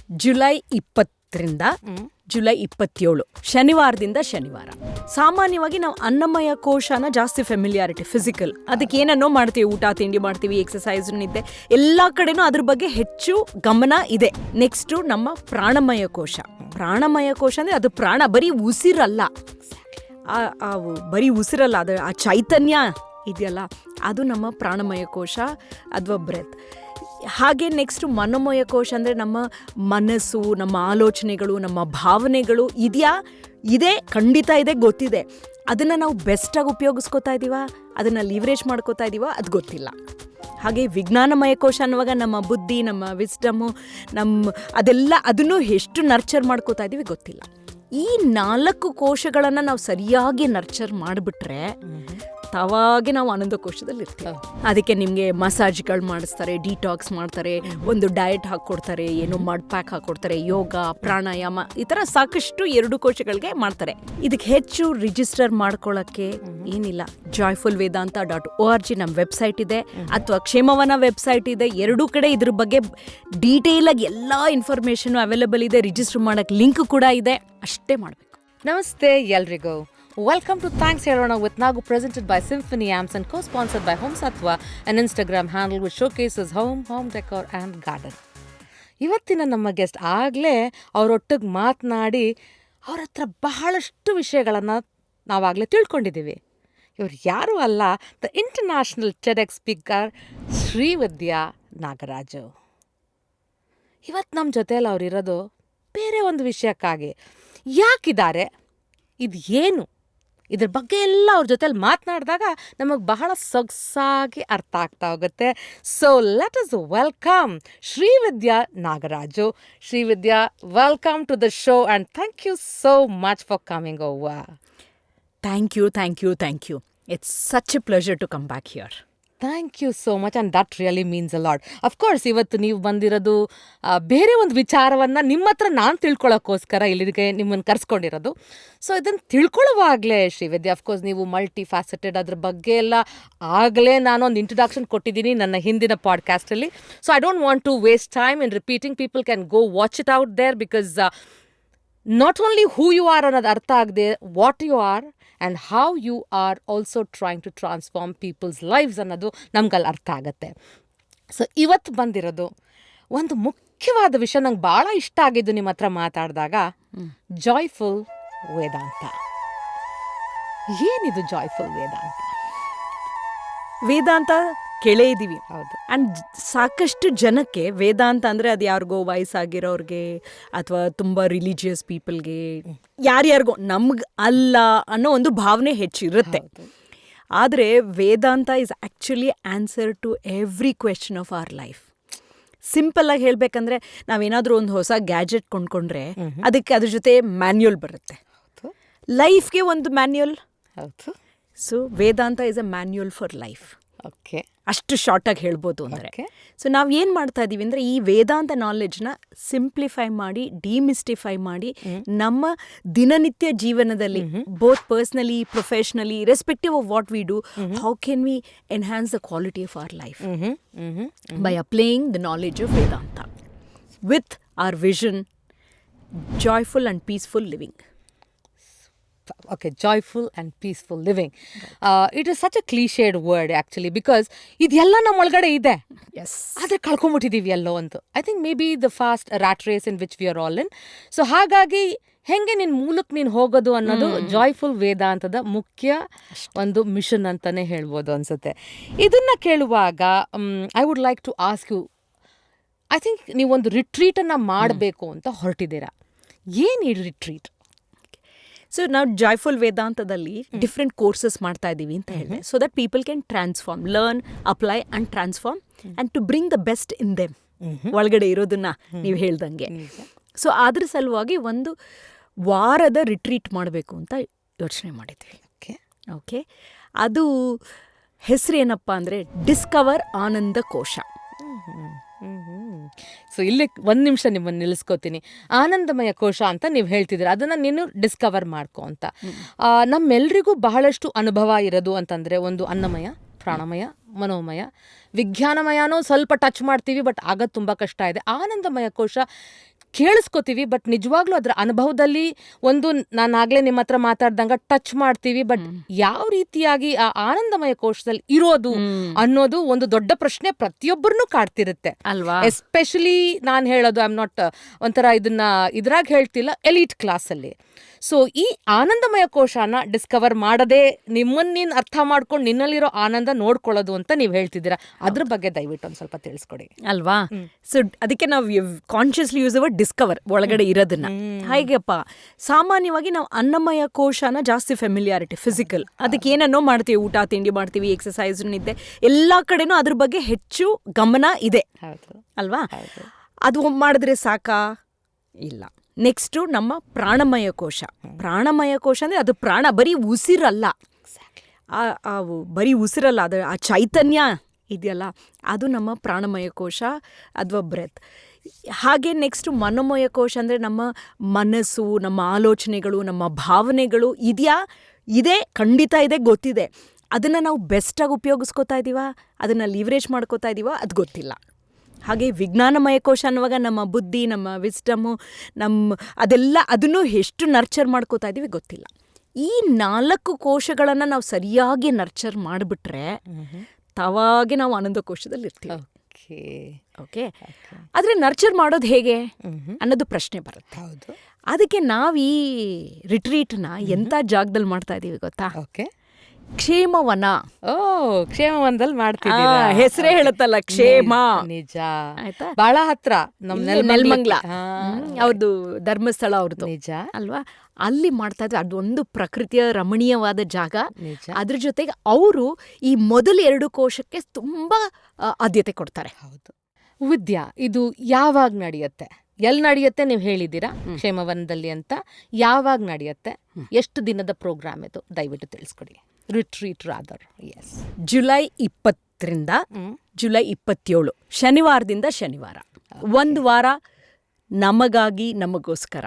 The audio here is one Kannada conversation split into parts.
ಜುಲೈ 20ರಿಂದ ಜುಲೈ 27 ಶನಿವಾರದಿಂದ ಶನಿವಾರ. ಸಾಮಾನ್ಯವಾಗಿ ನಾವು ಅನ್ನಮಯ ಕೋಶನ ಜಾಸ್ತಿ ಫೆಮಿಲಿಯಾರಿಟಿ ಫಿಸಿಕಲ್ ಅದಕ್ಕೆ ಏನನ್ನೋ ಮಾಡ್ತೀವಿ, ಊಟ ತಿಂಡಿ ಮಾಡ್ತೀವಿ, ಎಕ್ಸಸೈಸ್ ನಿದ್ದೆ ಎಲ್ಲ ಕಡೆನೂ ಅದ್ರ ಬಗ್ಗೆ ಹೆಚ್ಚು ಗಮನ ಇದೆ. ನೆಕ್ಸ್ಟು ನಮ್ಮ ಪ್ರಾಣಮಯ ಕೋಶ. ಪ್ರಾಣಮಯ ಕೋಶ ಅಂದರೆ ಅದು ಪ್ರಾಣ, ಬರೀ ಉಸಿರಲ್ಲ, ಬರೀ ಉಸಿರಲ್ಲ, ಅದು ಆ ಚೈತನ್ಯ ಇದೆಯಲ್ಲ ಅದು ನಮ್ಮ ಪ್ರಾಣಮಯ ಕೋಶ ಅಥವಾ ಬ್ರೆತ್. ಹಾಗೆ ನೆಕ್ಸ್ಟ್ ಮನೋಮಯ ಕೋಶ ಅಂದರೆ ನಮ್ಮ ಮನಸ್ಸು, ನಮ್ಮ ಆಲೋಚನೆಗಳು, ನಮ್ಮ ಭಾವನೆಗಳು ಇದೆ, ಖಂಡಿತ ಇದೆ, ಗೊತ್ತಿದೆ. ಅದನ್ನು ನಾವು ಬೆಸ್ಟಾಗಿ ಉಪಯೋಗಿಸ್ಕೋತಾ ಇದ್ದೀವ, ಅದನ್ನು ಲಿವರೇಜ್ ಮಾಡ್ಕೋತಾ ಇದ್ದೀವ, ಅದು ಗೊತ್ತಿಲ್ಲ. ಹಾಗೆ ವಿಜ್ಞಾನಮಯ ಕೋಶ ಅನ್ನುವಾಗ ನಮ್ಮ ಬುದ್ಧಿ, ನಮ್ಮ ವಿಸ್ಡಮ್ಮು, ಅದನ್ನು ಎಷ್ಟು ನರ್ಚರ್ ಮಾಡ್ಕೋತಾ ಇದ್ದೀವಿ ಗೊತ್ತಿಲ್ಲ. ಈ 4 ಕೋಶಗಳನ್ನು ನಾವು ಸರಿಯಾಗಿ ನರ್ಚರ್ ಮಾಡಿಬಿಟ್ರೆ ತಾವಾಗೆ ನಾವು ಆನಂದ ಕೋಶದಲ್ಲಿ ಇರ್ತೀವಿ. ಅದಕ್ಕೆ ನಿಮಗೆ ಮಸಾಜ್ಗಳು ಮಾಡಿಸ್ತಾರೆ, ಡಿಟಾಕ್ಸ್ ಮಾಡ್ತಾರೆ, ಒಂದು ಡಯಟ್ ಹಾಕ್ಕೊಡ್ತಾರೆ, ಏನೋ ಮಡ್ ಪ್ಯಾಕ್ ಹಾಕ್ಕೊಡ್ತಾರೆ, ಯೋಗ, ಪ್ರಾಣಾಯಾಮ, ಈ ಥರ ಸಾಕಷ್ಟು 2 ಕೋಶಗಳಿಗೆ ಮಾಡ್ತಾರೆ. ಇದಕ್ಕೆ ಹೆಚ್ಚು ರಿಜಿಸ್ಟರ್ ಮಾಡ್ಕೊಳ್ಳೋಕ್ಕೆ ಏನಿಲ್ಲ, joyfulvedanta.org ನಮ್ಮ ವೆಬ್ಸೈಟ್ ಇದೆ, ಅಥವಾ ಕ್ಷೇಮವನ ವೆಬ್ಸೈಟ್ ಇದೆ. 2 ಕಡೆ ಇದ್ರ ಬಗ್ಗೆ ಡೀಟೇಲಾಗಿ ಎಲ್ಲ ಇನ್ಫಾರ್ಮೇಷನು ಅವೈಲೇಬಲ್ ಇದೆ. ರಿಜಿಸ್ಟರ್ ಮಾಡೋಕ್ಕೆ ಲಿಂಕ್ ಕೂಡ ಇದೆ. ಅಷ್ಟೇ ಮಾಡಬೇಕು. ನಮಸ್ತೆ ಎಲ್ರಿಗೂ. Welcome to Thanks Helona with Nagu, presented by Symphony Amps and co-sponsored by Home Sattva, an Instagram handle which showcases home decor and garden. ಇವತ್ತಿನ ನಮ್ಮ ಗೆಸ್ಟ್ ಆಗಲೇ ಅವರೊಟ್ಟಿಗೆ ಮಾತನಾಡಿ ಅವ್ರ ಹತ್ರ ಬಹಳಷ್ಟು ವಿಷಯಗಳನ್ನು ನಾವಾಗಲೇ ತಿಳ್ಕೊಂಡಿದ್ದೀವಿ. ಇವ್ರು ಯಾರೂ ಅಲ್ಲ, the international TEDx speaker Srividya Nagaraju. ಇವತ್ತು ನಮ್ಮ ಜೊತೆಯಲ್ಲಿ ಅವರಿರೋದು ಬೇರೆ ಒಂದು ವಿಷಯಕ್ಕಾಗಿ. ಯಾಕಿದ್ದಾರೆ, ಇದು ಏನು, ಇದ್ರ ಬಗ್ಗೆ ಎಲ್ಲ ಅವ್ರ ಜೊತೆಲಿ ಮಾತನಾಡಿದಾಗ ನಮಗೆ ಬಹಳ ಸೊಗಸಾಗಿ ಅರ್ಥ ಆಗ್ತಾ ಹೋಗುತ್ತೆ. So let us welcome Srividya Nagaraju. Srividya, welcome to the show and thank you so much for coming over. Thank you. It's such a pleasure to come back here. Thank you so much and that really means a lot. Of course ಇವತ್ತು ನೀವು ಬಂದಿರೋದು ಬೇರೆ ಒಂದು ವಿಚಾರವನ್ನು ನಿಮ್ಮ ಹತ್ರ ನಾನು ತಿಳ್ಕೊಳ್ಳೋಕ್ಕೋಸ್ಕರ ಇಲ್ಲಿಗೆ ನಿಮ್ಮನ್ನು ಕರೆಸ್ಕೊಂಡಿರೋದು. ಸೊ ಇದನ್ನು ತಿಳ್ಕೊಳ್ಳುವಾಗಲೇ ಶ್ರೀವಿದ್ಯಾ, ಅಫ್ಕೋರ್ಸ್ ನೀವು ಮಲ್ಟಿ ಫ್ಯಾಸೆಟೆಡ್, ಅದ್ರ ಬಗ್ಗೆ ಎಲ್ಲ ಆಗಲೇ ನಾನೊಂದು ಇಂಟ್ರಡಕ್ಷನ್ ಕೊಟ್ಟಿದ್ದೀನಿ ನನ್ನ ಹಿಂದಿನ ಪಾಡ್ಕಾಸ್ಟಲ್ಲಿ. So I don't want to waste time in repeating. People can go watch it out there, because not only who you are ಅನ್ನೋದು ಅರ್ಥ ಆಗದೆ, what you are and how you are also trying to transform people's lifes ಅನ್ನೋದು ನಮ್ಗಲ್ಲಿ ಅರ್ಥ ಆಗುತ್ತೆ. ಸೊ ಇವತ್ತು ಬಂದಿರೋದು ಒಂದು ಮುಖ್ಯವಾದ ವಿಷಯ, ನಂಗೆ ಭಾಳ ಇಷ್ಟ ಆಗಿದ್ದು ನಿಮ್ಮ ಹತ್ರ ಮಾತಾಡಿದಾಗ, ಜಾಯ್ಫುಲ್ ವೇದಾಂತ. ಏನಿದು ಜಾಯ್ಫುಲ್ ವೇದಾಂತ? ವೇದಾಂತ ಕೇಳೇ ಇದ್ದೀವಿ. ಹೌದು. ಆ್ಯಂಡ್ ಸಾಕಷ್ಟು ಜನಕ್ಕೆ ವೇದಾಂತ ಅಂದರೆ ಅದು ಯಾರಿಗೋ ವಯಸ್ಸಾಗಿರೋರಿಗೆ ಅಥವಾ ತುಂಬ ರಿಲಿಜಿಯಸ್ ಪೀಪಲ್ಗೆ, ಯಾರ್ಯಾರಿಗೋ, ನಮ್ಗೆ ಅಲ್ಲ ಅನ್ನೋ ಒಂದು ಭಾವನೆ ಹೆಚ್ಚಿರುತ್ತೆ. ಆದರೆ Vedanta is actually answer to every question of our life. ಸಿಂಪಲ್ಲಾಗಿ ಹೇಳಬೇಕಂದ್ರೆ, ನಾವೇನಾದರೂ ಒಂದು ಹೊಸ ಗ್ಯಾಜೆಟ್ ಕೊಂಡ್ಕೊಂಡ್ರೆ ಅದಕ್ಕೆ ಅದ್ರ ಜೊತೆ ಮ್ಯಾನ್ಯುಯಲ್ ಬರುತ್ತೆ. ಲೈಫ್ಗೆ ಒಂದು ಮ್ಯಾನ್ಯುಯಲ್. ಹೌದು. So Vedanta is a manual for life. Okay, ಅಷ್ಟು ಶಾರ್ಟಾಗಿ ಹೇಳ್ಬೋದು ಅಂದರೆ. ಸೊ ನಾವು ಏನು ಮಾಡ್ತಾ ಇದ್ದೀವಿ ಅಂದರೆ, ಈ ವೇದಾಂತ ನಾಲೆಡ್ಜ್ನ ಸಿಂಪ್ಲಿಫೈ ಮಾಡಿ, ಡಿಮಿಸ್ಟಿಫೈ ಮಾಡಿ, ನಮ್ಮ ದಿನನಿತ್ಯ ಜೀವನದಲ್ಲಿ both personally, professionally, respective of what we do, how can we enhance the quality of our life by applying the knowledge of Vedanta with our vision, joyful and peaceful living. Okay, joyful and peaceful living. It is such a cliched word actually, because ಇದೆಲ್ಲ ನಮ್ಮ ಒಳಗಡೆ ಇದೆ, ಆದರೆ ಕಳ್ಕೊಂಬಿಟ್ಟಿದ್ದೀವಿ ಎಲ್ಲೋ ಅಂತ. I think maybe the fast rat race in which we are all in. So ಹಾಗಾಗಿ ಹೆಂಗೆ ನಿನ್ನ ಮೂಲಕ್ಕೆ ನೀನು ಹೋಗೋದು ಅನ್ನೋದು ಜಾಯ್ಫುಲ್ ವೇದಾಂತದ ಮುಖ್ಯ ಒಂದು ಮಿಷನ್ ಅಂತಲೇ ಹೇಳ್ಬೋದು ಅನಿಸುತ್ತೆ. ಇದನ್ನು ಕೇಳುವಾಗ I would like to ask you, I think ನೀವೊಂದು ರಿಟ್ರೀಟನ್ನು ಮಾಡಬೇಕು ಅಂತ ಹೊರಟಿದ್ದೀರಾ. ಏನು ಈ ರಿಟ್ರೀಟ್? ಸೊ ನಾವು ಜಾಯ್ಫುಲ್ ವೇದಾಂತದಲ್ಲಿ ಡಿಫ್ರೆಂಟ್ ಕೋರ್ಸಸ್ ಮಾಡ್ತಾ ಇದ್ದೀವಿ ಅಂತ ಹೇಳಿದೆ, so that people can transform, learn, apply and transform and to bring the best in them, ಒಳಗಡೆ ಇರೋದನ್ನ ನೀವು ಹೇಳ್ದಂಗೆ. ಸೊ ಅದ್ರ ಸಲುವಾಗಿ ಒಂದು ವಾರದ ರಿಟ್ರೀಟ್ ಮಾಡಬೇಕು ಅಂತ ಯೋಚನೆ ಮಾಡಿದ್ವಿ. ಓಕೆ, ಅದು ಹೆಸರು ಏನಪ್ಪ ಅಂದರೆ ಡಿಸ್ಕವರ್ ಆನಂದ ಕೋಶ. ಸೊ ಇಲ್ಲಿ ಒಂದು ನಿಮಿಷ ನಿಮ್ಮನ್ನು ನಿಲ್ಲಿಸ್ಕೋತೀನಿ. ಆನಂದಮಯ ಕೋಶ ಅಂತ ನೀವು ಹೇಳ್ತಿದ್ದೀರ, ಅದನ್ನು ನೀನು ಡಿಸ್ಕವರ್ ಮಾಡ್ಕೊ ಅಂತ. ನಮ್ಮೆಲ್ರಿಗೂ ಬಹಳಷ್ಟು ಅನುಭವ ಇರೋದು ಅಂತಂದರೆ ಒಂದು ಅನ್ನಮಯ, ಪ್ರಾಣಮಯ, ಮನೋಮಯ, ವಿಜ್ಞಾನಮಯನೂ ಸ್ವಲ್ಪ ಟಚ್ ಮಾಡ್ತೀವಿ, ಬಟ್ ಆಗ ತುಂಬ ಕಷ್ಟ ಇದೆ. ಆನಂದಮಯ ಕೋಶ ಕೇಳಿಸ್ಕೊತೀವಿ, ಬಟ್ ನಿಜವಾಗ್ಲೂ ಅದರ ಅನುಭವದಲ್ಲಿ ಒಂದು ನಾನಾಗ್ಲೇ ನಿಮ್ಮ ಹತ್ರ ಮಾತಾಡ್ದಂಗ ಟಚ್ ಮಾಡ್ತೀವಿ, ಬಟ್ ಯಾವ ರೀತಿಯಾಗಿ ಆ ಆನಂದಮಯ ಕೋಶದಲ್ಲಿ ಇರೋದು ಅನ್ನೋದು ಒಂದು ದೊಡ್ಡ ಪ್ರಶ್ನೆ ಪ್ರತಿಯೊಬ್ಬರನ್ನೂ ಕಾಡ್ತಿರುತ್ತೆ ಅಲ್ವಾ? ಎಸ್ಪೆಷಲಿ ನಾನು ಹೇಳೋದು ಐ ಆಮ್ ನಾಟ್ ಒಂಥರ ಇದ್ರಾಗ ಹೇಳ್ತಿಲ್ಲ, ಎಲೀಟ್ ಕ್ಲಾಸಲ್ಲಿ. ಸೊ ಈ ಆನಂದಮಯ ಕೋಶನ ಡಿಸ್ಕವರ್ ಮಾಡದೆ ನಿಮ್ಮನ್ನ ನೀನು ಅರ್ಥ ಮಾಡ್ಕೊಂಡು ನಿನ್ನಲ್ಲಿರೋ ಆನಂದ ನೋಡ್ಕೊಳ್ಳೋದು ಅಂತ ನೀವು ಹೇಳ್ತಿದ್ದೀರಾ. ಅದ್ರ ಬಗ್ಗೆ ದಯವಿಟ್ಟು ಒಂದು ಸ್ವಲ್ಪ ತಿಳಿಸ್ಕೊಡಿ. ಅಲ್ವಾ? ಸೊ ಅದಕ್ಕೆ ನಾವು ಕಾನ್ಷಿಯಸ್ಲಿ ಯೂಸ್ ಅವರ್ ಡಿಸ್ಕವರ್ ಒಳಗಡೆ ಇರೋದನ್ನ. ಹಾಗೆಪ್ಪ ಸಾಮಾನ್ಯವಾಗಿ ನಾವು ಅನ್ನಮಯ ಕೋಶನ ಜಾಸ್ತಿ ಫೆಮಿಲಿಯಾರಿಟಿ, ಫಿಸಿಕಲ್, ಅದಕ್ಕೆ ಏನನ್ನೋ ಮಾಡ್ತೀವಿ, ಊಟ ತಿಂಡಿ ಮಾಡ್ತೀವಿ, ಎಕ್ಸಸೈಸ್ ಇದೆ, ಎಲ್ಲ ಕಡೆನೂ ಅದ್ರ ಬಗ್ಗೆ ಹೆಚ್ಚು ಗಮನ ಇದೆ ಅಲ್ವಾ? ಅದು ಮಾಡಿದ್ರೆ ಸಾಕಾ? ಇಲ್ಲ. ನೆಕ್ಸ್ಟು ನಮ್ಮ ಪ್ರಾಣಮಯ ಕೋಶ. ಪ್ರಾಣಮಯ ಕೋಶ ಅಂದರೆ ಅದು ಪ್ರಾಣ, ಬರೀ ಉಸಿರಲ್ಲ, ಬರೀ ಉಸಿರಲ್ಲ, ಅದು ಆ ಚೈತನ್ಯ ಇದೆಯಲ್ಲ, ಅದು ನಮ್ಮ ಪ್ರಾಣಮಯ ಕೋಶ ಅಥವಾ ಬ್ರೆತ್. ಹಾಗೆ ನೆಕ್ಸ್ಟು ಮನೋಮಯ ಕೋಶ ಅಂದರೆ ನಮ್ಮ ಮನಸ್ಸು, ನಮ್ಮ ಆಲೋಚನೆಗಳು, ನಮ್ಮ ಭಾವನೆಗಳು ಇದೆ, ಖಂಡಿತ ಇದೆ, ಗೊತ್ತಿದೆ. ಅದನ್ನು ನಾವು ಬೆಸ್ಟಾಗಿ ಉಪಯೋಗಿಸ್ಕೋತಾ ಇದ್ದೀವ, ಅದನ್ನು ಲಿವರೇಜ್ ಮಾಡ್ಕೋತಾ ಇದ್ದೀವ, ಅದು ಗೊತ್ತಿಲ್ಲ. ಹಾಗೆ ವಿಜ್ಞಾನಮಯ ಕೋಶ ಅನ್ನುವಾಗ ನಮ್ಮ ಬುದ್ಧಿ, ನಮ್ಮ ವಿಸ್ಡಮು, ಅದನ್ನು ಎಷ್ಟು ನರ್ಚರ್ ಮಾಡ್ಕೋತಾ ಇದ್ದೀವಿ ಗೊತ್ತಿಲ್ಲ. ಈ 4 ಕೋಶಗಳನ್ನು ನಾವು ಸರಿಯಾಗಿ ನರ್ಚರ್ ಮಾಡಿಬಿಟ್ರೆ ತಾವಾಗೆ ನಾವು ಆನಂದ ಕೋಶದಲ್ಲಿ ಇರ್ತೀವಿ. ಓಕೆ, ಆದರೆ ನರ್ಚರ್ ಮಾಡೋದು ಹೇಗೆ ಅನ್ನೋದು ಪ್ರಶ್ನೆ ಬರುತ್ತೆ. ಅದಕ್ಕೆ ನಾವು ಈ ರಿಟ್ರೀಟ್ನ ಎಂಥ ಜಾಗದಲ್ಲಿ ಮಾಡ್ತಾ ಇದ್ದೀವಿ ಗೊತ್ತಾ? ಕ್ಷೇಮವನ. ಕ್ಷೇಮವನದಲ್ಲಿ ಮಾಡ್ತೀವಿ, ಹೆಸರೇ ಹೇಳುತ್ತಲ್ಲ ಕ್ಷೇಮ. ನಿಜ, ಆಯ್ತಾ? ಬಹಳ ಹತ್ರ ನೆಲಮಂಗಲ ಅವ್ರದ್ದು ಧರ್ಮಸ್ಥಳ ಅವ್ರದ್ದು, ನಿಜ ಅಲ್ವಾ? ಅಲ್ಲಿ ಮಾಡ್ತಾ ಇದ್ರು. ಅದೊಂದು ಪ್ರಕೃತಿಯ ರಮಣೀಯವಾದ ಜಾಗ. ಅದ್ರ ಜೊತೆಗೆ ಅವರು ಈ ಮೊದಲು 2 ಕೋಶಕ್ಕೆ ತುಂಬಾ ಆದ್ಯತೆ ಕೊಡ್ತಾರೆ. ಹೌದು. ವಿದ್ಯಾ, ಇದು ಯಾವಾಗ ನಡೆಯುತ್ತೆ, ಎಲ್ಲಿ ನಡೆಯುತ್ತೆ? ನೀವು ಹೇಳಿದ್ದೀರಾ ಕ್ಷೇಮವನದಲ್ಲಿ ಅಂತ. ಯಾವಾಗ ನಡೆಯುತ್ತೆ? ಎಷ್ಟು ದಿನದ ಪ್ರೋಗ್ರಾಮ್ ಇದು? ದಯವಿಟ್ಟು ತಿಳಿಸ್ಕೊಡಿ. Retreat rather. ಎಸ್, ಜುಲೈ 20ರಿಂದ ಜುಲೈ 27, ಶನಿವಾರದಿಂದ ಶನಿವಾರ. 1 ವಾರ ನಮಗಾಗಿ, ನಮಗೋಸ್ಕರ.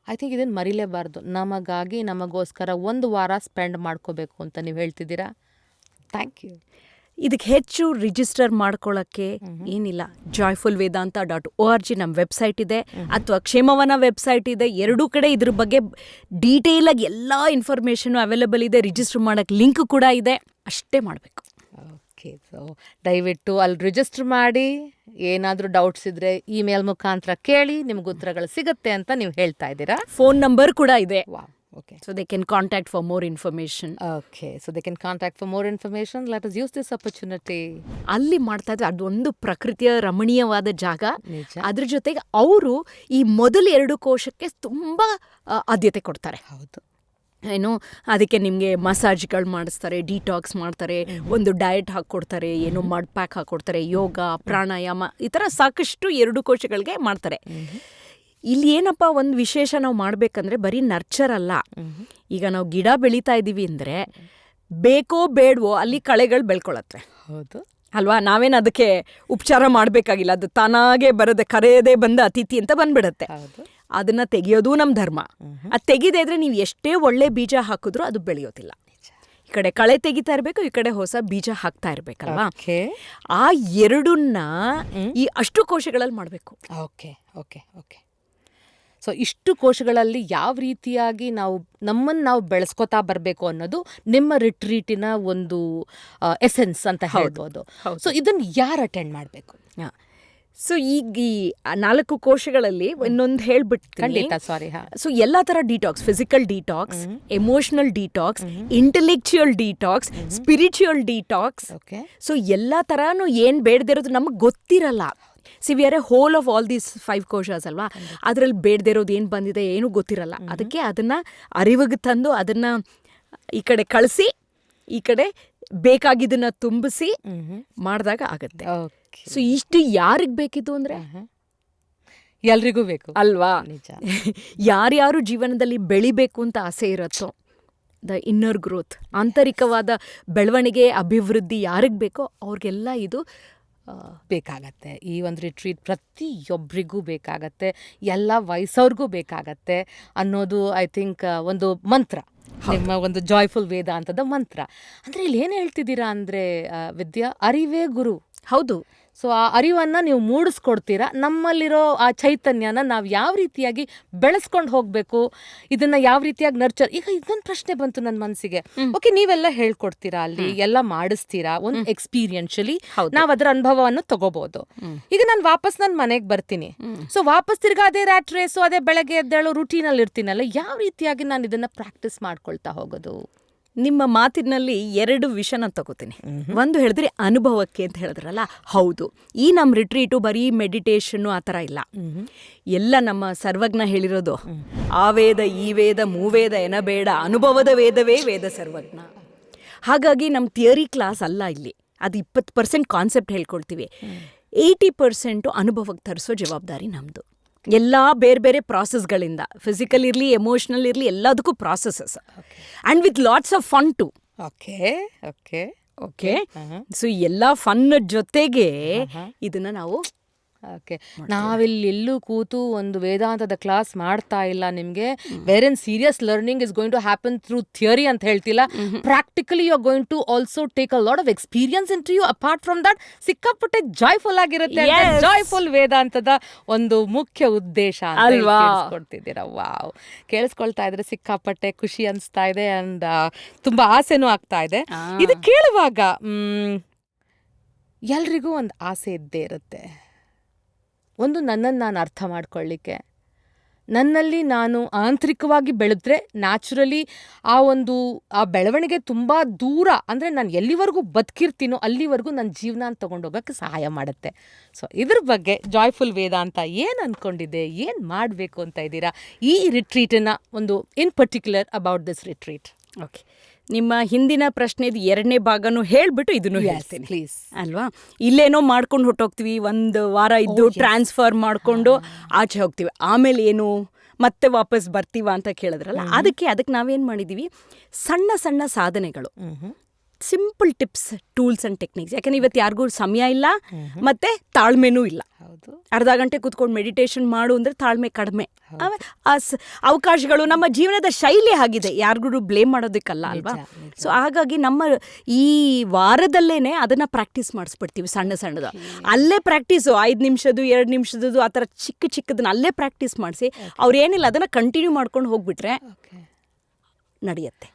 ಐ ಥಿಂಕ್ ಇದನ್ನು ಮರಿಲೇಬಾರ್ದು. ನಮಗಾಗಿ, ನಮಗೋಸ್ಕರ 1 ವಾರ ಸ್ಪೆಂಡ್ ಮಾಡ್ಕೋಬೇಕು ಅಂತ ನೀವು ಹೇಳ್ತಿದ್ದೀರಾ. Thank you. ಇದಕ್ಕೆ ಹೆಚ್ಚು ರಿಜಿಸ್ಟರ್ ಮಾಡ್ಕೊಳ್ಳೋಕ್ಕೆ ಏನಿಲ್ಲ, joyfulvedanta.org ನಮ್ಮ ವೆಬ್ಸೈಟ್ ಇದೆ, ಅಥವಾ ಕ್ಷೇಮವನ ವೆಬ್ಸೈಟ್ ಇದೆ. 2 ಕಡೆ ಇದ್ರ ಬಗ್ಗೆ ಡೀಟೇಲಾಗಿ ಎಲ್ಲ ಇನ್ಫಾರ್ಮೇಷನು ಅವೈಲೇಬಲ್ ಇದೆ. ರಿಜಿಸ್ಟರ್ ಮಾಡೋಕ್ಕೆ ಲಿಂಕ್ ಕೂಡ ಇದೆ. ಅಷ್ಟೇ ಮಾಡಬೇಕು. ಓಕೆ, ಸೊ ದಯವಿಟ್ಟು ಅಲ್ಲಿ ರಿಜಿಸ್ಟರ್ ಮಾಡಿ. ಏನಾದರೂ ಡೌಟ್ಸ್ ಇದ್ದರೆ ಇಮೇಲ್ ಮುಖಾಂತರ ಕೇಳಿ, ನಿಮ್ಗೆ ಉತ್ತರಗಳು ಸಿಗುತ್ತೆ ಅಂತ ನೀವು ಹೇಳ್ತಾ ಇದ್ದೀರಾ. ಫೋನ್ ನಂಬರ್ ಕೂಡ ಇದೆ. Wow. Okay. So they can contact for more information. Okay. So they can contact for more information. Let us use this opportunity. ಅಲ್ಲಿ ಮಾಡ್ತಾ ಇದ್ರೆ ಅದೊಂದು ಪ್ರಕೃತಿಯ ರಮಣೀಯವಾದ ಜಾಗ. ಅದ್ರ ಜೊತೆಗೆ ಅವರು ಈ ಮೊದಲು 2 ಕೋಶಕ್ಕೆ ತುಂಬಾ ಆದ್ಯತೆ ಕೊಡ್ತಾರೆ. ಹೌದು. ಏನು, ಅದಕ್ಕೆ ನಿಮಗೆ ಮಸಾಜ್ಗಳು ಮಾಡಿಸ್ತಾರೆ, ಡಿಟಾಕ್ಸ್ ಮಾಡ್ತಾರೆ, ಒಂದು ಡಯಟ್ ಹಾಕ್ಕೊಡ್ತಾರೆ, ಏನೋ ಮಡ್ ಪ್ಯಾಕ್ ಹಾಕ್ಕೊಡ್ತಾರೆ, ಯೋಗ, ಪ್ರಾಣಾಯಾಮ, ಈ ಥರ ಸಾಕಷ್ಟು 2 ಕೋಶಗಳಿಗೆ ಮಾಡ್ತಾರೆ. ಇಲ್ಲಿ ಏನಪ್ಪ ಒಂದು ವಿಶೇಷ ನಾವು ಮಾಡಬೇಕಂದ್ರೆ ಬರೀ ನರ್ಚರ್ ಅಲ್ಲ. ಈಗ ನಾವು ಗಿಡ ಬೆಳೀತಾ ಇದ್ದೀವಿ ಅಂದರೆ ಬೇಕೋ ಬೇಡವೋ ಅಲ್ಲಿ ಕಳೆಗಳು ಬೆಳ್ಕೊಳತ್ತೆ. ಹೌದು ಅಲ್ವಾ? ನಾವೇನು ಅದಕ್ಕೆ ಉಪಚಾರ ಮಾಡಬೇಕಾಗಿಲ್ಲ, ಅದು ತಾನಾಗೆ ಬರೋದೆ, ಕರೆಯದೇ ಬಂದ ಅತಿಥಿ ಅಂತ ಬಂದ್ಬಿಡತ್ತೆ. ಅದನ್ನು ತೆಗೆಯೋದು ನಮ್ಮ ಧರ್ಮ. ಅದು ತೆಗೆದೇ ಇದ್ರೆ ನೀವು ಎಷ್ಟೇ ಒಳ್ಳೆ ಬೀಜ ಹಾಕಿದ್ರೂ ಅದು ಬೆಳೆಯೋದಿಲ್ಲ. ಈ ಕಡೆ ಕಳೆ ತೆಗಿತಾ ಇರಬೇಕು, ಈ ಕಡೆ ಹೊಸ ಬೀಜ ಹಾಕ್ತಾ ಇರಬೇಕಲ್ವಾ? ಆ 2ನ್ನ ಈ ಅಷ್ಟು ಕೋಶಗಳಲ್ಲಿ ಮಾಡಬೇಕು. Okay okay okay. ಸೊ ಇಷ್ಟು ಕೋಶಗಳಲ್ಲಿ ಯಾವ ರೀತಿಯಾಗಿ ನಾವು ಬೆಳೆಸ್ಕೊತಾ ಬರಬೇಕು ಅನ್ನೋದು ನಿಮ್ಮ ರಿಟ್ರೀಟಿನ ಒಂದು ಎಸೆನ್ಸ್ ಅಂತ ಹೇಳ್ಬೋದು. ಸೊ ಇದನ್ನು ಯಾರು ಅಟೆಂಡ್ ಮಾಡಬೇಕು? ಸೊ ಈಗ ಈ 4 ಕೋಶಗಳಲ್ಲಿ ಇನ್ನೊಂದು ಹೇಳ್ಬಿಟ್ಟು, ಸಾರಿ. ಸೊ ಎಲ್ಲ ಥರ detox, physical detox, emotional detox, intellectual detox, spiritual detox. So ಎಲ್ಲ ಥರನೂ ಏನು ಬೇಡದಿರೋದು ನಮಗೆ ಗೊತ್ತಿರಲ್ಲ. C we are A hole of all these 5 ಕೋಶಸ್ ಅಲ್ವಾ? ಅದರಲ್ಲಿ ಬೇಡದಿರೋದು ಏನು ಬಂದಿದೆ ಏನೂ ಗೊತ್ತಿರಲ್ಲ. ಅದಕ್ಕೆ ಅದನ್ನು ಅರಿವಿಗೆ ತಂದು ಅದನ್ನು ಈ ಕಡೆ ಕಳಿಸಿ, ಈ ಕಡೆ ಬೇಕಾಗಿದ್ದನ್ನ ತುಂಬಿಸಿ ಮಾಡಿದಾಗ ಆಗುತ್ತೆ. ಸೊ ಇಷ್ಟು ಯಾರಿಗೆ ಬೇಕಿತ್ತು ಅಂದರೆ ಎಲ್ರಿಗೂ ಬೇಕು ಅಲ್ವಾ? ಯಾರ್ಯಾರು ಜೀವನದಲ್ಲಿ ಬೆಳಿಬೇಕು ಅಂತ ಆಸೆ ಇರುತ್ತೋ, ದ ಇನ್ನರ್ ಗ್ರೋತ್, ಆಂತರಿಕವಾದ ಬೆಳವಣಿಗೆ, ಅಭಿವೃದ್ಧಿ ಯಾರಿಗೆ ಬೇಕೋ ಅವ್ರಿಗೆಲ್ಲ ಇದು ಬೇಕಾಗತ್ತೆ. ಈ ಒಂದು ರಿಟ್ರೀಟ್ ಪ್ರತಿಯೊಬ್ಬರಿಗೂ ಬೇಕಾಗತ್ತೆ, ಎಲ್ಲ ವಯಸ್ಸವ್ರಿಗೂ ಬೇಕಾಗತ್ತೆ ಅನ್ನೋದು ಐ ಥಿಂಕ್ ಒಂದು ಮಂತ್ರ, ನಿಮ್ಮ ಒಂದು ಜಾಯ್ಫುಲ್ ವೇದಾಂತದ ಮಂತ್ರ. ಅಂದರೆ ಇಲ್ಲಿ ಏನು ಹೇಳ್ತಿದ್ದೀರಾ ಅಂದರೆ ವಿದ್ಯಾ, ಅರಿವೇ ಗುರು. ಹೌದು. ಸೊ ಆ ಅರಿವನ್ನು ನೀವು ಮೂಡಿಸ್ಕೊಡ್ತೀರಾ. ನಮ್ಮಲ್ಲಿರೋ ಆ ಚೈತನ್ಯನ ನಾವು ಯಾವ ರೀತಿಯಾಗಿ ಬೆಳೆಸ್ಕೊಂಡು ಹೋಗಬೇಕು, ಇದನ್ನು ಯಾವ ರೀತಿಯಾಗಿ ನರ್ಚರ್. ಈಗ ಇದೊಂದು ಪ್ರಶ್ನೆ ಬಂತು ನನ್ನ ಮನಸ್ಸಿಗೆ. ಓಕೆ, ನೀವೆಲ್ಲ ಹೇಳ್ಕೊಡ್ತೀರಾ, ಅಲ್ಲಿ ಎಲ್ಲ ಮಾಡಿಸ್ತೀರಾ, ಒಂದು ಎಕ್ಸ್ಪೀರಿಯನ್ಷಿಯಲಿ ನಾವು ಅದರ ಅನುಭವವನ್ನು ತಗೋಬಹುದು. ಈಗ ನಾನು ವಾಪಸ್ ನನ್ನ ಮನೆಗೆ ಬರ್ತೀನಿ. ಸೊ ವಾಪಸ್ ತಿರ್ಗಾ ಅದೇ ರ್ಯಾಟ್ ರೇಸು, ಅದೇ ಬೆಳಗ್ಗೆ ಎದ್ದೇಳೋ ರೂಟೀನಲ್ಲಿ ಇರ್ತೀನಲ್ಲ, ಯಾವ ರೀತಿಯಾಗಿ ನಾನು ಇದನ್ನು ಪ್ರಾಕ್ಟೀಸ್ ಮಾಡ್ಕೊಳ್ತಾ ಹೋಗೋದು? ನಿಮ್ಮ ಮಾತಿನಲ್ಲಿ 2 ವಿಷಯನ ತಗೋತೀನಿ. ಒಂದು ಹೇಳಿದ್ರೆ ಅನುಭವಕ್ಕೆ ಅಂತ ಹೇಳಿದ್ರಲ್ಲ, ಹೌದು, ಈ ನಮ್ಮ ರಿಟ್ರೀಟು ಬರೀ ಮೆಡಿಟೇಷನ್ನು ಆ ಥರ ಇಲ್ಲ. ಎಲ್ಲ ನಮ್ಮ ಸರ್ವಜ್ಞ ಹೇಳಿರೋದು, ಆ ವೇದ ಈ ವೇದ ಮೂವೇದ ಎನಬೇಡ, ಅನುಭವದ ವೇದವೇ ವೇದ ಸರ್ವಜ್ಞ. ಹಾಗಾಗಿ ನಮ್ಮ ಥಿಯರಿ ಕ್ಲಾಸ್ ಅಲ್ಲ ಇಲ್ಲಿ. ಅದು 20% ಕಾನ್ಸೆಪ್ಟ್ ಹೇಳ್ಕೊಳ್ತೀವಿ, 80% ಅನುಭವಕ್ಕೆ ತರಿಸೋ ಜವಾಬ್ದಾರಿ ನಮ್ಮದು. ಎಲ್ಲ ಬೇರೆ ಬೇರೆ ಪ್ರಾಸೆಸ್ಗಳಿಂದ, ಫಿಸಿಕಲ್ ಇರಲಿ, ಎಮೋಷ್ನಲ್ ಇರಲಿ, ಎಲ್ಲದಕ್ಕೂ processes and with lots of fun too. Okay okay okay so ಎಲ್ಲ ಫನ್ ಜೊತೆಗೆ ಇದನ್ನು ನಾವು ಓಕೆ, ನಾವಿಲ್ಲೆಲ್ಲೂ ಕೂತು ಒಂದು ವೇದಾಂತದ ಕ್ಲಾಸ್ ಮಾಡ್ತಾ ಇಲ್ಲ ನಿಮಗೆ. Where serious learning is going to happen through theory ಅಂತ ಹೇಳ್ತಿಲ್ಲ. Practically you are going to also take a lot of experience in to you. Apart from that ಸಿಕ್ಕಾಪಟ್ಟೆ ಜಾಯ್ಫುಲ್ ಆಗಿರುತ್ತೆ. ಜಾಯ್ಫುಲ್ ವೇದಾಂತದ ಒಂದು ಮುಖ್ಯ ಉದ್ದೇಶ ಅಲ್ವಾ ಕೊಡ್ತಿದ್ದೀರಾ. ವಾವ್, ಕೇಳಿಸ್ಕೊಳ್ತಾ ಇದ್ರೆ ಸಿಕ್ಕಾಪಟ್ಟೆ ಖುಷಿ ಅನಿಸ್ತಾ ಇದೆ ಅಂಡ್ ತುಂಬಾ ಆಸೆನೂ ಆಗ್ತಾ ಇದೆ. ಇದು ಕೇಳುವಾಗ ಎಲ್ರಿಗೂ ಒಂದು ಆಸೆ ಇದ್ದೇ ಇರುತ್ತೆ, ಒಂದು ನನ್ನನ್ನು ನಾನು ಅರ್ಥ ಮಾಡ್ಕೊಳ್ಳಿಕ್ಕೆ. ನನ್ನಲ್ಲಿ ನಾನು ಆಂತರಿಕವಾಗಿ ಬೆಳೆದ್ರೆ ನ್ಯಾಚುರಲಿ ಆ ಬೆಳವಣಿಗೆ ತುಂಬ ದೂರ, ಅಂದರೆ ನಾನು ಎಲ್ಲಿವರೆಗೂ ಬದುಕಿರ್ತೀನೋ ಅಲ್ಲಿವರೆಗೂ ನನ್ನ ಜೀವನ ತೊಗೊಂಡೋಗೋಕ್ಕೆ ಸಹಾಯ ಮಾಡುತ್ತೆ. ಸೊ ಇದ್ರ ಬಗ್ಗೆ ಜಾಯ್ಫುಲ್ ವೇದಾಂತ ಏನು ಅಂದ್ಕೊಂಡಿದೆ, ಏನು ಮಾಡಬೇಕು ಅಂತ ಇದ್ದೀರಾ ಈ ರಿಟ್ರೀಟನ್ನು, ಒಂದು ಇನ್ particular about this retreat? Okay, ನಿಮ್ಮ ಹಿಂದಿನ ಪ್ರಶ್ನೆದು 2ನೇ ಭಾಗನೂ ಹೇಳ್ಬಿಟ್ಟು ಇದನ್ನು ಹೇಳ್ತೀನಿ ಪ್ಲೀಸ್. ಅಲ್ವಾ? ಇಲ್ಲೇನೋ ಮಾಡ್ಕೊಂಡು ಹೊಟ್ಟೋಗ್ತೀವಿ, 1 ವಾರ ಇದ್ದು ಟ್ರಾನ್ಸ್ಫರ್ ಮಾಡಿಕೊಂಡು ಆಚೆ ಹೋಗ್ತೀವಿ, ಆಮೇಲೆ ಏನು ಮತ್ತೆ ವಾಪಸ್ ಬರ್ತೀವ ಅಂತ ಕೇಳಿದ್ರಲ್ಲ, ಅದಕ್ಕೆ ನಾವೇನು ಮಾಡಿದ್ದೀವಿ, ಸಣ್ಣ ಸಣ್ಣ ಸಾಧನೆಗಳು, simple tips, tools and techniques. ಯಾಕಂದ್ರೆ ಇವತ್ತು ಯಾರಿಗೂ ಸಮಯ ಇಲ್ಲ ಮತ್ತು ತಾಳ್ಮೆನೂ ಇಲ್ಲ. ಅರ್ಧ ಗಂಟೆ ಕೂತ್ಕೊಂಡು ಮೆಡಿಟೇಷನ್ ಮಾಡು ಅಂದರೆ ತಾಳ್ಮೆ ಕಡಿಮೆ. ಅವಕಾಶಗಳು ನಮ್ಮ ಜೀವನದ ಶೈಲಿ ಆಗಿದೆ, ಯಾರಿಗೂ ಬ್ಲೇಮ್ ಮಾಡೋದಕ್ಕಲ್ಲ ಅಲ್ವಾ? ಸೊ ಹಾಗಾಗಿ ನಮ್ಮ ಈ ವಾರದಲ್ಲೇ ಅದನ್ನು ಪ್ರಾಕ್ಟೀಸ್ ಮಾಡಿಸ್ಬಿಡ್ತೀವಿ, ಸಣ್ಣ ಸಣ್ಣದು. ಅಲ್ಲೇ ಪ್ರಾಕ್ಟೀಸು 5 ನಿಮಿಷದ್ದು 2 ನಿಮಿಷದ್ದು ಆ ಥರ ಚಿಕ್ಕದನ್ನ ಅಲ್ಲೇ ಪ್ರಾಕ್ಟೀಸ್ ಮಾಡಿಸಿ ಅವ್ರು ಏನಿಲ್ಲ ಅದನ್ನು ಕಂಟಿನ್ಯೂ ಮಾಡ್ಕೊಂಡು ಹೋಗ್ಬಿಟ್ರೆ ನಡೆಯುತ್ತೆ.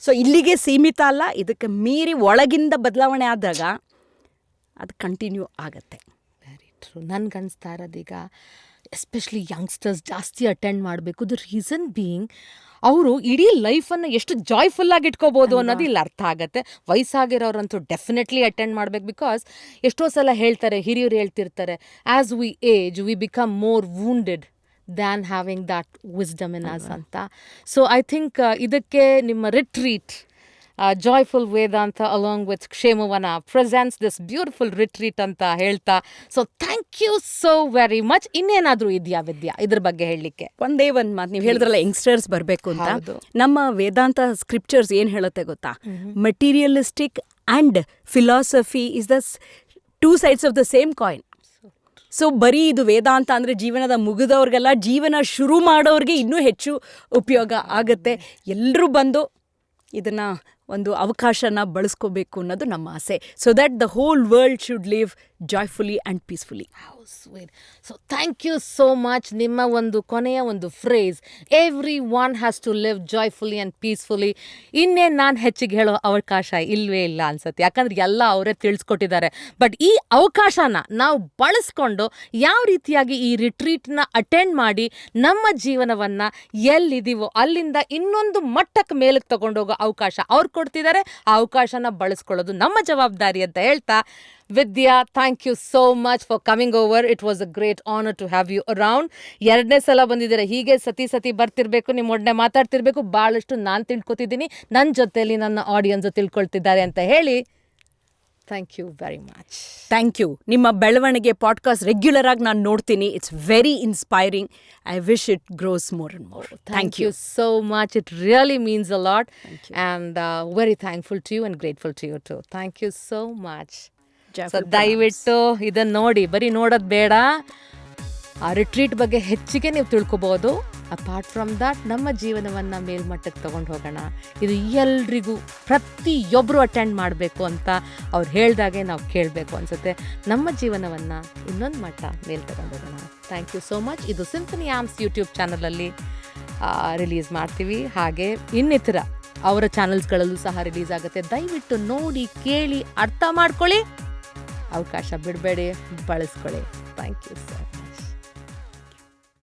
ಸೊ ಇಲ್ಲಿಗೆ ಸೀಮಿತ ಅಲ್ಲ, ಇದಕ್ಕೆ ಮೀರಿ ಒಳಗಿಂದ ಬದಲಾವಣೆ ಆದಾಗ ಅದು ಕಂಟಿನ್ಯೂ ಆಗತ್ತೆ. Very true. ನನ್ಗನ್ನಿಸ್ತಾ ಇರೋದೀಗ ಎಸ್ಪೆಷಲಿ ಯಂಗ್ಸ್ಟರ್ಸ್ ಜಾಸ್ತಿ ಅಟೆಂಡ್ ಮಾಡಬೇಕು. ದ ರೀಸನ್ ಬೀಯಿಂಗ್ ಅವರು ಇಡೀ ಲೈಫನ್ನು ಎಷ್ಟು ಜಾಯ್ಫುಲ್ಲಾಗಿ ಇಟ್ಕೋಬೋದು ಅನ್ನೋದು ಇಲ್ಲಿ ಅರ್ಥ ಆಗುತ್ತೆ. ವಯಸ್ಸಾಗಿರೋರಂತೂ ಡೆಫಿನೆಟ್ಲಿ ಅಟೆಂಡ್ ಮಾಡಬೇಕು. ಬಿಕಾಸ್ ಎಷ್ಟೋ ಸಲ ಹೇಳ್ತಾರೆ, ಹಿರಿಯರು ಹೇಳ್ತಿರ್ತಾರೆ, as we age we become more wounded than having that wisdom in us ಅಂತ. ಸೊ ಐ ಥಿಂಕ್ ಇದಕ್ಕೆ ನಿಮ್ಮ retreat joyful Vedanta along with Kshemavana presents this beautiful retreat ಅಂತ ಹೇಳ್ತಾ, so thank you so very much. ಇನ್ನೇನಾದರೂ ಇದೆಯಾ ವಿದ್ಯಾ ಇದ್ರ ಬಗ್ಗೆ ಹೇಳಲಿಕ್ಕೆ? ಒಂದೇ ಒಂದು ಮಾತು, ನೀವು ಹೇಳಿದ್ರಲ್ಲ ಯಂಗ್ಸ್ಟರ್ಸ್ ಬರಬೇಕು ಅಂತ. ನಮ್ಮ ವೇದಾಂತ ಸ್ಕ್ರಿಪ್ಚರ್ಸ್ ಏನು ಹೇಳುತ್ತೆ ಗೊತ್ತಾ? Materialistic and philosophy is the 2 sides of the same coin. So ಬರೀ ಇದು ವೇದಾಂತ ಅಂದರೆ ಜೀವನದ ಮುಗಿದವ್ರಿಗೆಲ್ಲ, ಜೀವನ ಶುರು ಮಾಡೋರಿಗೆ ಇನ್ನೂ ಹೆಚ್ಚು ಉಪಯೋಗ ಆಗುತ್ತೆ. ಎಲ್ಲರೂ ಬಂದು ಇದನ್ನು ಒಂದು ಅವಕಾಶನ ಬಳಸ್ಕೋಬೇಕು ಅನ್ನೋದು ನಮ್ಮ ಆಸೆ. So that the whole world should live joyfully and peacefully. So thank you so much. ನಿಮ್ಮ ಒಂದು ಕೊನೆಯ ಒಂದು phrase, every one has to live joyfully and peacefully. ಇನ್ನೇನು ನಾನು ಹೆಚ್ಚಿಗೆ ಹೇಳೋ ಅವಕಾಶ ಇಲ್ಲವೇ ಇಲ್ಲ ಅನ್ಸುತ್ತೆ, ಯಾಕಂದ್ರೆ ಎಲ್ಲ ಅವರೇ ತಿಳಿಸ್ಕೊಟ್ಟಿದ್ದಾರೆ. ಬಟ್ ಈ ಅವಕಾಶನ ನಾವು ಬಳಸ್ಕೊಂಡು ಯಾವ ರೀತಿಯಾಗಿ ಈ ರಿಟ್ರೀಟ್ನ ಅಟೆಂಡ್ ಮಾಡಿ ನಮ್ಮ ಜೀವನವನ್ನು ಎಲ್ಲಿದ್ದೀವೋ ಅಲ್ಲಿಂದ ಇನ್ನೊಂದು ಮಟ್ಟಕ್ಕೆ ಮೇಲಕ್ಕೆ ತಗೊಂಡೋಗೋ ಅವಕಾಶ ಅವ್ರು ಕೊಡ್ತಿದ್ದಾರೆ. ಆ ಅವಕಾಶನ ಬಳಸ್ಕೊಳ್ಳೋದು ನಮ್ಮ ಜವಾಬ್ದಾರಿ ಅಂತ ಹೇಳ್ತಾ, Vidya, thank you so much for coming over. It was a great honour to have you around. 2ನೇ ಸಲ ಬಂದಿದ್ದೀರಾ, ಹೀಗೆ ಸತಿ ಬರ್ತಿರ್ಬೇಕು, ನಿಮ್ಮ ಒಡನೆ ಮಾತಾಡ್ತಿರ್ಬೇಕು. ಭಾಳಷ್ಟು ನಾನು ತಿಳ್ಕೊತಿದ್ದೀನಿ, ನನ್ನ ಜೊತೆಯಲ್ಲಿ ನನ್ನ ಆಡಿಯನ್ಸು ತಿಳ್ಕೊಳ್ತಿದ್ದಾರೆ ಅಂತ ಹೇಳಿ thank you very much. Thank you. ನಿಮ್ಮ ಬೆಳವಣಿಗೆ ಪಾಡ್ಕಾಸ್ಟ್ ರೆಗ್ಯುಲರ್ ಆಗಿ ನಾನು ನೋಡ್ತೀನಿ. It's very inspiring. I wish it grows more and more. Thank you so much. It really means a lot and very thankful to you and grateful to you too. Thank you so much. So ದಯವಿಟ್ಟು ಇದನ್ನು ನೋಡಿ, ಬರೀ ನೋಡೋದು ಬೇಡ, ಆ ರಿಟ್ರೀಟ್ ಬಗ್ಗೆ ಹೆಚ್ಚಿಗೆ ನೀವು ತಿಳ್ಕೊಬೋದು. ಅಪಾರ್ಟ್ ಫ್ರಮ್ ದ್ಯಾಟ್ ನಮ್ಮ ಜೀವನವನ್ನು ಮೇಲ್ಮಟ್ಟಕ್ಕೆ ತೊಗೊಂಡು ಹೋಗೋಣ. ಇದು ಎಲ್ರಿಗೂ ಪ್ರತಿಯೊಬ್ಬರು ಅಟೆಂಡ್ ಮಾಡಬೇಕು ಅಂತ ಅವ್ರು ಹೇಳಿದಾಗೆ ನಾವು ಕೇಳಬೇಕು ಅನಿಸುತ್ತೆ. ನಮ್ಮ ಜೀವನವನ್ನು ಇನ್ನೊಂದು ಮಟ್ಟ ಮೇಲೆ ತಗೊಂಡು ಹೋಗೋಣ. Thank you so much. ಇದು ಸಿಂಫನಿ ಆಮ್ಸ್ ಯೂಟ್ಯೂಬ್ ಚಾನಲಲ್ಲಿ ರಿಲೀಸ್ ಮಾಡ್ತೀವಿ. ಹಾಗೆ ಇನ್ನಿತರ ಅವರ ಚಾನಲ್ಸ್ಗಳಲ್ಲೂ ಸಹ ರಿಲೀಸ್ ಆಗುತ್ತೆ. ದಯವಿಟ್ಟು ನೋಡಿ, ಕೇಳಿ, ಅರ್ಥ ಮಾಡ್ಕೊಳ್ಳಿ, ಅವಕಾಶ ಬಿಡಬೇಡಿ, ಬಳಸ್ಕೊಳ್ಳಿ. Thank you sir.